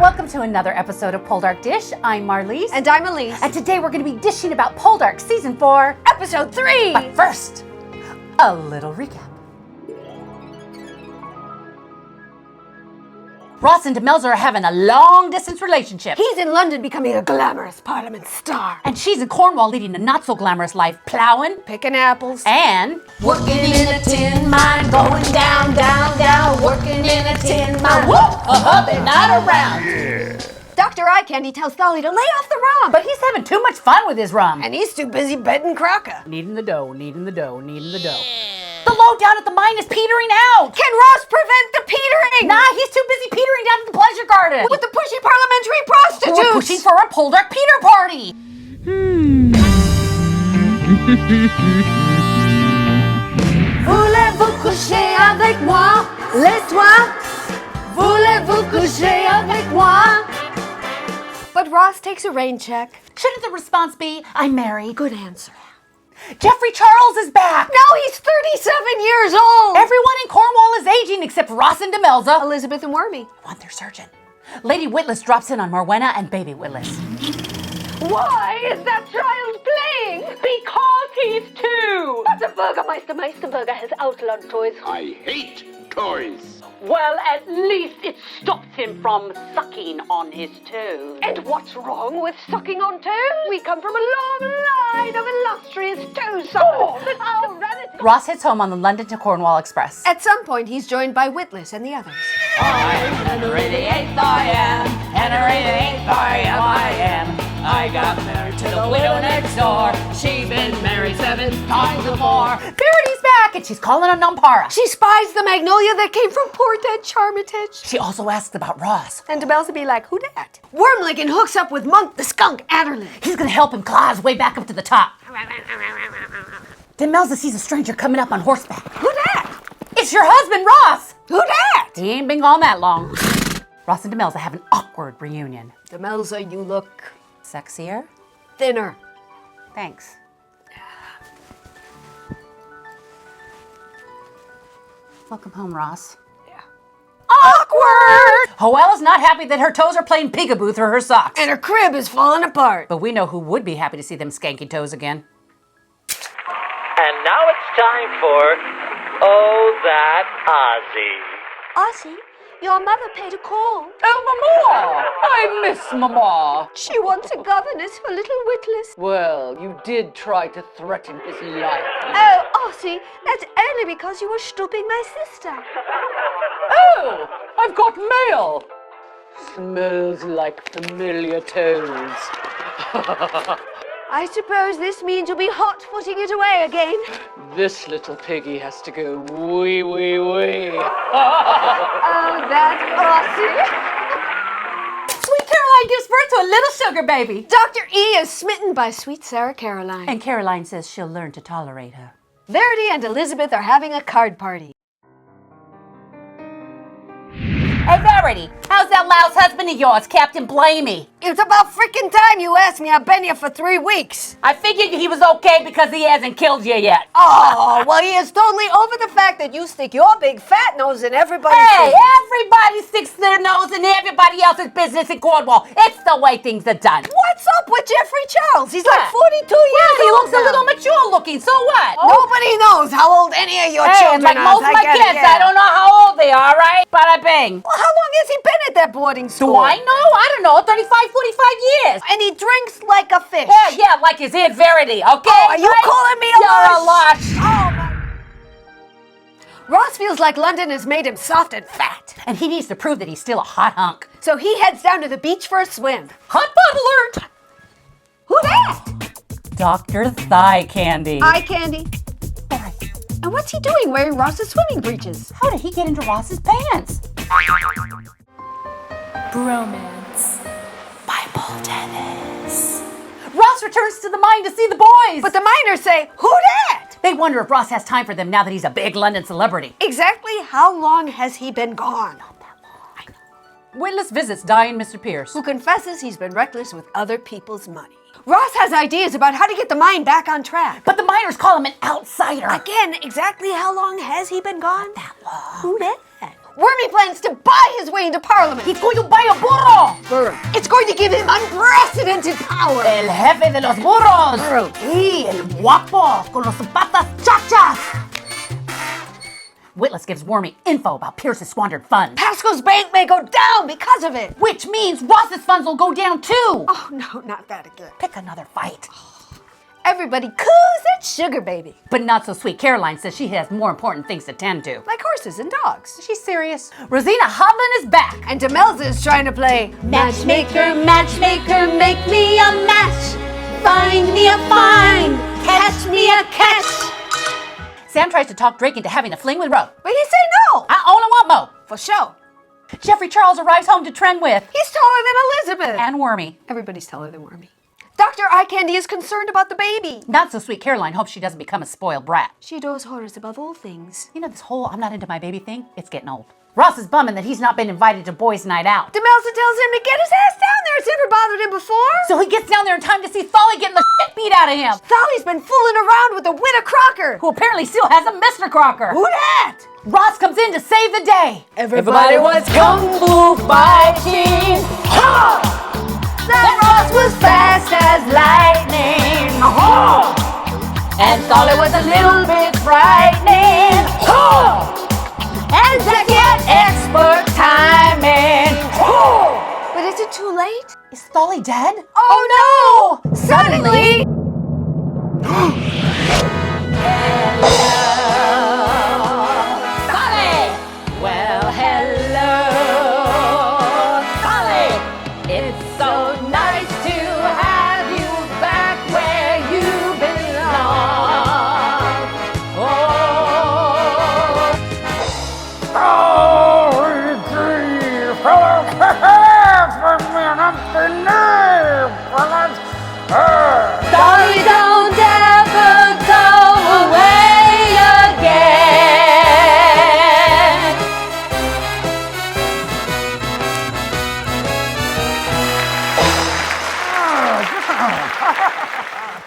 welcome to another episode of PoldarkDish. I'm Marlise. And I'm Elyse. And today we're going to be dishing about Poldark Season 4, Episode 3! But first, a little recap. Ross and Demelza are having a long-distance relationship. He's in London becoming a glamorous Parliament star. And she's in Cornwall leading a not-so-glamorous life, plowing, Picking apples. and working in a tin mine, going down, down, down, working in a tin mine. whoop, a and not around. Yeah. Dr. Eye Candy tells Dolly to lay off the rum. But he's having too much fun with his rum. And he's too busy bedding Crocker. Needing the dough, needing the dough, needing the dough. The load down at the mine is petering out. Can Ross prevent the petering? Nah, he's too busy petering down at the pleasure garden. With the pushy parliamentary prostitutes. We're pushing for a Poldark Peter party. Voulez-vous coucher avec moi? Les soirs. Voulez-vous coucher avec moi? But Ross takes a rain check. Shouldn't the response be, I'm Mary? Good answer. Geoffrey Charles is back. No, he's 37 years old. Everyone in Cornwall is aging except Ross and Demelza. Elizabeth and Wormy. I want their surgeon. Lady Witless drops in on Morwenna and baby Witless. Why is that child playing? Because he's two! But the Burgermeister Meisterburger has outlawed toys. I hate toys. Well, at least it stops him from sucking on his toes. And what's wrong with sucking on toes? We come from a long line of illustrious toe suckers. Our relative. Ross heads home on the London to Cornwall Express. At some point, he's joined by Witless and the others. I'm Henry the Eighth, I am. Henry the Eighth, I am. I got married to the widow next door. She's been married 7 times before. Verity's back and she's calling on Numpara. She spies the magnolia that came from poor dead Charmitage. She also asks about Ross. And Demelza be like, who dat? Wormlicken hooks up with Monk the skunk Adderley. He's gonna help him claw his way back up to the top. Demelza sees a stranger coming up on horseback. Who dat? It's your husband, Ross! Who dat? He ain't been gone that long. Ross and Demelza have an awkward reunion. Demelza, you look Sexier? thinner. Thanks. Welcome home, Ross. Yeah. Awkward! Hoella's not happy that her toes are playing peekaboo through her socks. And her crib is falling apart. But we know who would be happy to see them skanky toes again. And now it's time for Oh That Ozzy. Ozzy, your mother paid a call. Oh, Mama! I miss Mama. She wants a governess for little Witless. Well, you did try to threaten his life. Oh, Ozzy, that's only because you were stooping my sister. Oh, I've got mail. Smells like familiar toes. I suppose this means you'll be hot-footing it away again. This little piggy has to go wee, wee, wee. Oh, that's Ozzy. Sweet Caroline gives birth to a little sugar baby. Dr. E is smitten by sweet Sarah Caroline. And Caroline says she'll learn to tolerate her. Verity and Elizabeth are having a card party. Hey, Verity, how's that louse husband of yours, Captain Blamey? It's about frickin' time you asked me. I've been here for 3 weeks. I figured he was okay because he hasn't killed you yet. Oh, well, he is totally over the fact that you stick your big fat nose in everybody's Hey, business. everybody sticks their nose in everybody else's business in Cornwall. It's the way things are done. What's up with Geoffrey Charles? He's like What? 42 years He old looks a now. little mature looking, so what? Nobody knows how old any of your Hey, children like are. most of my get it, kids, yeah. I don't know how old they are, right? Bada bing. Well, how long has he been at that boarding school? Do I know? I don't know, 35, 45 years. And he drinks like a fish. Yeah, like his Aunt Verity, okay? Oh, are you right? calling me a You're a lush? lush. Oh, my. Ross feels like London has made him soft and fat. And he needs to prove that he's still a hot hunk. So he heads down to the beach for a swim. Hot butt alert! Who that? Dr. Thigh Candy. Eye candy. And what's he doing wearing Ross's swimming breeches? How did he get into Ross's pants? Bromance. Bible tennis. Ross returns to the mine to see the boys. But the miners say, who dat? They wonder if Ross has time for them now that he's a big London celebrity. Exactly how long has he been gone? Witless visits dying Mr. Pierce. Who confesses he's been reckless with other people's money. Ross has ideas about how to get the mine back on track. But the miners call him an outsider. Again, exactly how long has he been gone? That long. Who dat? Wormy plans to buy his way into Parliament. He's going to buy a burro. burro. It's going to give him unprecedented power. El jefe de los burros. Y el guapo con los patas chachas. Witless gives Wormy info about Pierce's squandered funds. Pascal's bank may go down because of it. Which means Ross's funds will go down too. Oh, no, not that again. Pick another fight. Everybody coos at Sugar Baby. But not so sweet. Caroline says she has more important things to tend to. Like horses and dogs. She's serious. Rosina Hovland is back. And Demelza is trying to play Matchmaker, matchmaker, make me a match. Find me a find, catch me a catch. Sam tries to talk Drake into having a fling with Ro. But he say no. I only want Mo. For sure. Geoffrey Charles arrives home to trend with. He's taller than Elizabeth. And Wormy. Everybody's taller than Wormy. Dr. Eye Candy is concerned about the baby. Not so sweet Caroline hopes she doesn't become a spoiled brat. She adores horrors above all things. You know, this whole I'm not into my baby thing, it's getting old. Ross is bumming that he's not been invited to boys' night out. Demelza tells him to get his ass down there. It's never bothered him before. So he gets down there in time to see Thali getting the shit beat out of him. Thali's been fooling around with the Witta Crocker. Who apparently still has a Mr. Crocker. Who that? Ross comes in to save the day. Everybody was kung fu fighting. Ha! That Ross was fast as lightning. Ha! And Thali was a little bit frightening. Ha! And Zacky had expert timing. Ha! But is it too late? Is Thali dead? Oh no! Suddenly! Well, hello, Polly. It's so nice to have you back where you belong. Thali, don't ever go away again.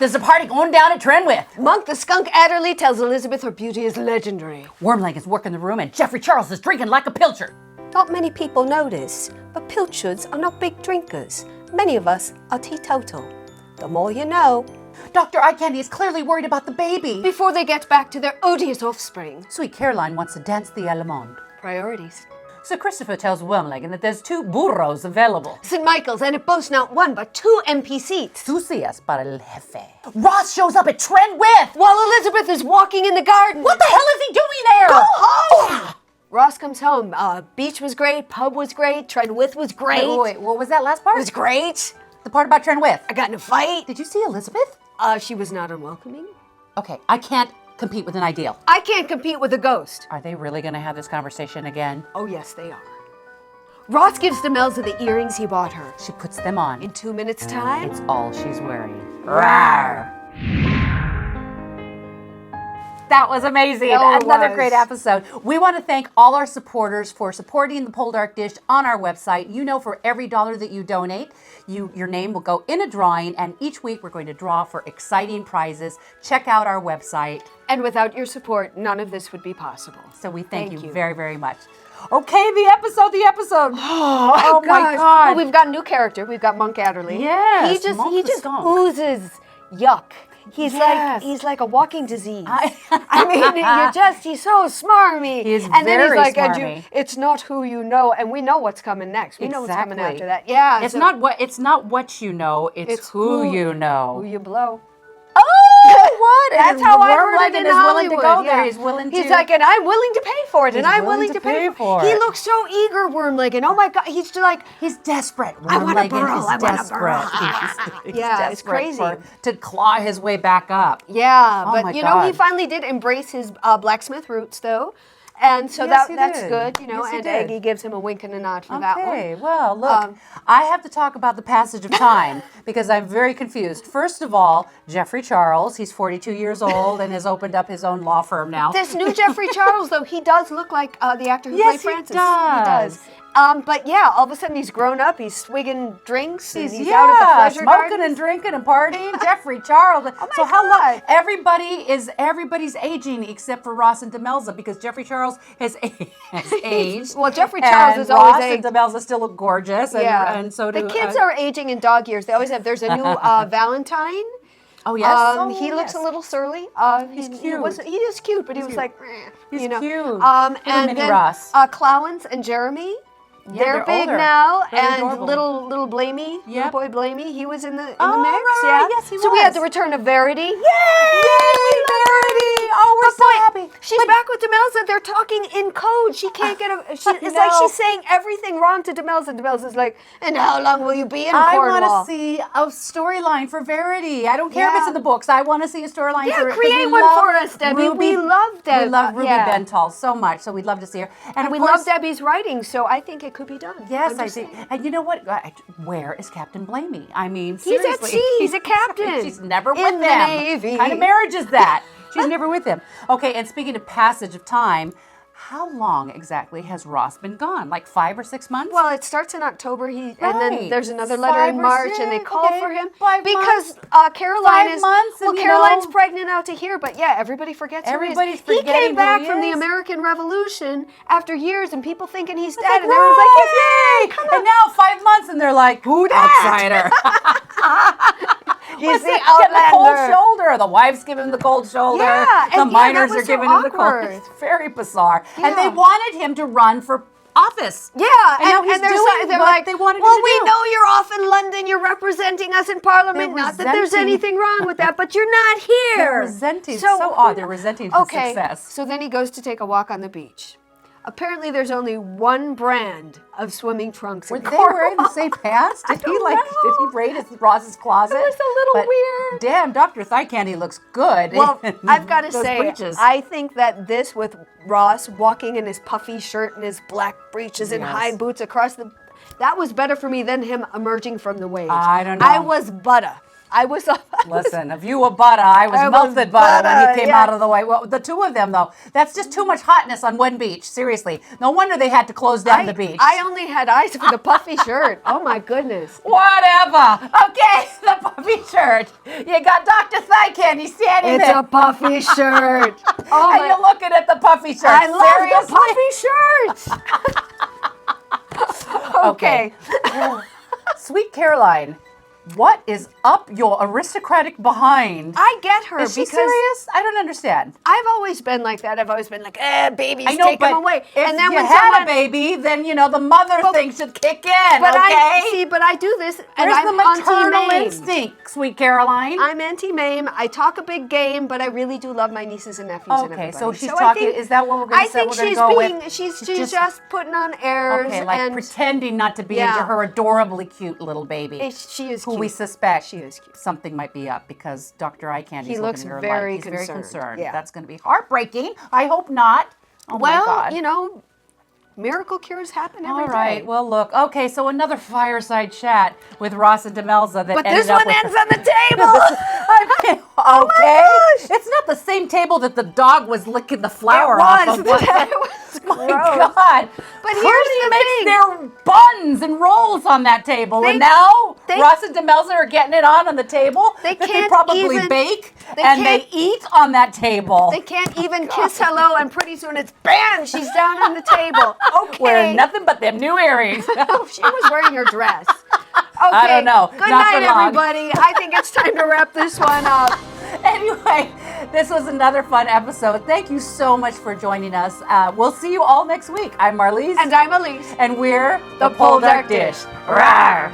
There's a party going down at Trenwith. Monk the Skunk Adderley tells Elizabeth her beauty is legendary. Wormleg is working the room and Geoffrey Charles is drinking like a pilchard. Not many people know this, but pilchards are not big drinkers. Many of us are teetotal. The more you know. Dr. Eye Candy is clearly worried about the baby. Before they get back to their odious offspring. Sweet Caroline wants to dance the Allemande. Priorities. So Christopher tells Wormleg that there's 2 burros available. St. Michael's, and it boasts not 1 but 2 MP seats. Sucias para el jefe. Ross shows up at Trenwith. While Elizabeth is walking in the garden. What the hell is he doing there? Go home! Ross comes home. Beach was great, pub was great, Trenwith was great. Wait, what was that last part? It was great. The part about Trenwith. I got in a fight. Did you see Elizabeth? She was not unwelcoming. Okay, I can't compete with an ideal. I can't compete with a ghost. Are they really going to have this conversation again? Oh, yes, they are. Ross gives Demelza the earrings he bought her. She puts them on. In 2 minutes' time, It's all she's wearing. Rawr! That was amazing. Oh, it Another was. great episode. We want to thank all our supporters for supporting the Poldark Dish on our website. You know, for every $1 that you donate, your name will go in a drawing, and each week we're going to draw for exciting prizes. Check out our website. and without your support, none of this would be possible. So we thank you you. very, very much. Okay, the episode. Oh my gosh. God. Well, we've got a new character. We've got Monk Adderley. Yes, He just Monk the skunk. oozes yuck. Yes. He's like a walking disease. I mean, he's so smarmy. He is and then very he's like, smarmy. it's not who you know, and we know what's coming next. We know what's coming Exactly. after that. Yeah. It's so not what you know, it's who you know. Who you blow. Oh, what? That's how I heard it in is willing Hollywood. to go yeah. there. He's willing to. He's like, and I'm willing to pay for it, and He's I'm willing to pay for it. He looks so eager, Wormleg, and oh my God, he's just like, He's desperate. I want a Wormleg burrow, is I want a desperate. burrow. He's Yeah, it's desperate crazy. to claw his way back up. yeah, Oh my but you know, he God. finally did embrace his blacksmith roots, though. And so Yes, he that's did. good, you know, Yes, he and did. Aggie gives him a wink and a nod for that one. Okay, well, look, I have to talk about the passage of time because I'm very confused. First of all, Geoffrey Charles, he's 42 years old and has opened up his own law firm now. This new Geoffrey Charles, though, he does look like the actor who Yes, played he Francis. does. But yeah, all of a sudden he's grown up. He's swigging drinks. And he's out at the pleasure smoking gardens. and drinking and partying. Geoffrey Charles. So how long? Everybody's aging except for Ross and Demelza because Geoffrey Charles has aged. Well, Geoffrey Charles is Ross always aged. and Demelza still look gorgeous. And so do the kids are aging in dog years. They always have. There's a new Valentine. Oh yes. He looks a little surly. He's cute. He is cute, but he was like, He's you know. cute. And mini then Ross. Clowens and Jeremy. they're big older. now, Very and adorable. little Blamey, little boy Blamey, he was in the mix. right, Yeah, yes, he so we was. had the return of Verity. Yay, Verity! Oh, we're so happy. She's back with Demelza. They're talking in code. She can't get a. It's like she's saying everything wrong to Demelza. Demelza's like, and how long will you be in I Cornwall? want to see a storyline for Verity. I don't care if it's in the books. I want to see a storyline for it. 'cause create we one love for us, Debbie. We love Debbie. We love Ruby Yeah. Bentall so much, so we'd love to see her. And of we course, love Debbie's writing, so I think it could be done. Yes, I'm I just think. saying. And you know what? Where is Captain Blamey? I mean, He's at seriously. sea. He's a captain. She's never In with the them. Navy. What kind of marriage is that? She's never with him. Okay, and speaking of passage of time, how long exactly has Ross been gone? Like 5 or 6 months? Well, it starts in October. And then Right. there's another letter 5 in or March, and 6, they call okay, for him 5 because months. Caroline 5 is. months, Well, and, Caroline's know, pregnant out to here, but yeah, everybody forgets Everybody's who he is. He forgetting came back who he from the is. American Revolution after years, and people thinking he's It's dead, like, and everyone's like, Ross, "Yay!" yay! And now 5 months, and they're like, who outsider? He's the Getting the cold outlander. shoulder. The wives give him the cold shoulder. Yeah, the and miners that are was so giving him the cold. awkward. It's very bizarre. Yeah. And they wanted him to run for office. Yeah, And now he's they're, doing they're what like, they wanted him well, to we do." know you're off in London. You're representing us in Parliament. They're Not that there's resenting- anything wrong with that, but you're not here. They're resenting. So odd. They're resenting his success. So then he goes to take a walk on the beach. Apparently, there's only one brand of swimming trunks Were in they Cornwall. wearing the same pants? Did he don't know. Did he raid Ross's closet? It was a little But weird. Damn, Dr. Thigh Candy looks good. Well, I've got to Those say, breeches. I think that this with Ross walking in his puffy shirt and his black breeches and Yes. high boots across the, that was better for me than him emerging from the waves. I don't know. I was butter. Listen, if you were butter, I was melted butter when he came out of the way. Well, the two of them, though, that's just too much hotness on one beach. Seriously. No wonder they had to close down the beach. I only had eyes for the puffy shirt. Oh my goodness. Whatever. Okay, the puffy shirt. You got Dr. Thigh Candy standing It's there. a puffy shirt. Oh and my, you're looking at the puffy shirt. I love Seriously? the puffy shirt. Okay. Sweet Caroline, what is up your aristocratic behind? I get her Is she because serious? I don't understand. I've always been like that. I've always been like, babies, I know, take but them away. if And then you when had someone, a baby, then, you know, the mother thing should kick in, but okay? but I do this, and There's I'm the maternal anti-MAME. instinct, Sweet Caroline. I'm anti-MAME. I talk a big game, but I really do love my nieces and nephews and Okay, everybody. so she's I talking, think- is that what we're going I to say think we're going to she's go being, with? she's just putting on airs. Okay, like and pretending not to be Yeah. into her adorably cute little baby. she is who cute. we suspect She is cute. something might be up because Dr. Eye Candy's He looking looks at her very like he's very concerned. concerned. Yeah. That's going to be heartbreaking. I hope not. Oh my Well, God. you know, miracle cures happen every All day. right. Well, look. Okay, so another fireside chat with Ross and Demelza that But ended this up one with ends on the table. okay. Oh my gosh. It's not the same table that the dog was licking the flour It off was. of. Was it? It was My gross. God. But here's Hardy the makes thing. their buns and rolls on that table. And They- now they- Ross and Demelza are getting it on the table They that they can't probably even- bake they and can't- they eat on that table. They can't even kiss hello, and pretty soon it's bam, she's down on the table. Okay. Wearing nothing but them new earrings. She was wearing her dress. Okay. I don't know. Good Not for night, long. everybody. I think it's time to wrap this one up. Anyway, this was another fun episode. Thank you so much for joining us. We'll see you all next week. I'm Marlise. And I'm Elyse. And we're The Poldark Dish. Rawr.